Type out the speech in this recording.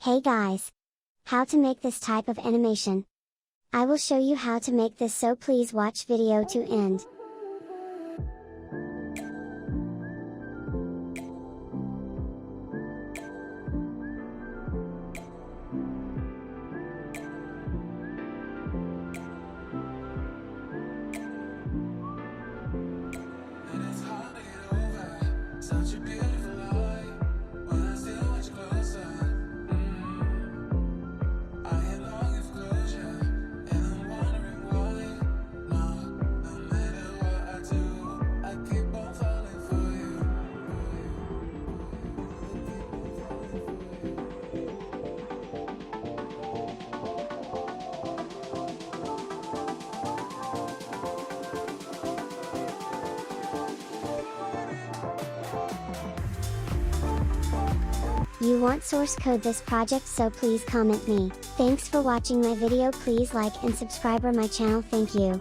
Hey guys! How to make this type of animation? I will show you how to make this, so please watch video to end. Such a beautiful lie, when I still watch you closer. I am longing for closure, and I'm wondering why. No matter what I do, I keep on falling for you. You want source code this project, so please comment me. Thanks for watching my video. Please like and subscribe my channel. Thank you.